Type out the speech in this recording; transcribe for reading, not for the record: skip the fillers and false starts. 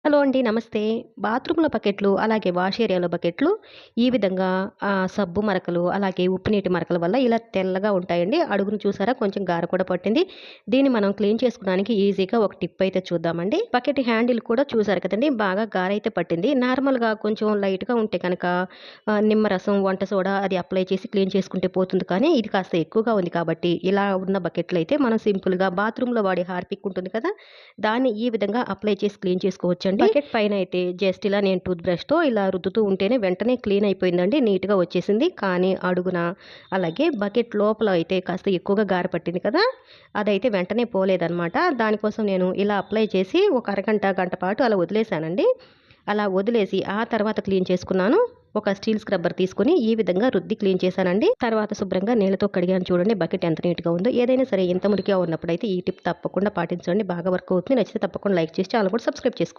Hello అండి. నమస్తే. బాత్రూమ్‌లో బకెట్లు, అలాగే వాష్ ఏరియాలో బకెట్లు ఈ విధంగా సబ్బు మరకలు, అలాగే ఉప్పు నీటి మరకల వల్ల ఇలా తెల్లగా ఉంటాయండి. అడుగున చూసారా కొంచెం గార కూడా పట్టింది. దీన్ని మనం క్లీన్ చేసుకోవడానికి ఈజీగా ఒక టిప్ అయితే చూద్దామండి. బకెట్ హ్యాండిల్ కూడా చూసారు కదండీ! బాగా గారైతే పట్టింది. నార్మల్‌గా కొంచెం లైట్‌గా ఉంటే కనుక నిమ్మరసం, వంట సోడా అది అప్లై చేసి క్లీన్ చేసుకుంటే పోతుంది. కానీ ఇది కాస్త ఎక్కువగా ఉంది కాబట్టి ఇలా ఉన్న బకెట్లయితే మనం సింపుల్‌గా బాత్రూమ్‌లో వాడే హార్పిక్ ఉంటుంది కదా! దాన్ని ఈ విధంగా అప్లై చేసి క్లీన్ చేసుకోవచ్చండి. బకెట్ పైన అయితే జస్ట్ ఇలా నేను టూత్ బ్రష్‌తో ఇలా రుద్దుతూ ఉంటేనే వెంటనే క్లీన్ అయిపోయిందండి. నీట్‌గా వచ్చేసింది. కానీ అడుగున అలాగే బకెట్ లోపల అయితే కాస్త ఎక్కువగా గార పట్టింది కదా! అదైతే వెంటనే పోలేదనమాట. దానికోసం నేను ఇలా అప్లై చేసి ఒక అరగంట, గంట పాటు అలా వదిలేసానండి. అలా వదిలేసి ఆ తర్వాత క్లీన్ చేసుకున్నాను. ఒక స్టీల్ స్క్రబ్బర్ తీసుకొని ఈ విధంగా రుద్ది క్లీన్ చేశానండి. తర్వాత శుభ్రంగా నీళ్ళతో కడిగాను చూడండి. బకెట్ ఎంత నీట్‌గా ఉందో. ఏదైనా సరే ఇంత మురికిగా ఉన్నప్పుడైతే ఈ టిప్ తప్పకుండా పాటించండి. బాగా వర్క్ అవుతుంది. నచ్చితే తప్పకుండా లైక్ చేసి ఛానల్ కూడా సబ్స్క్రైబ్ చేసుకోండి.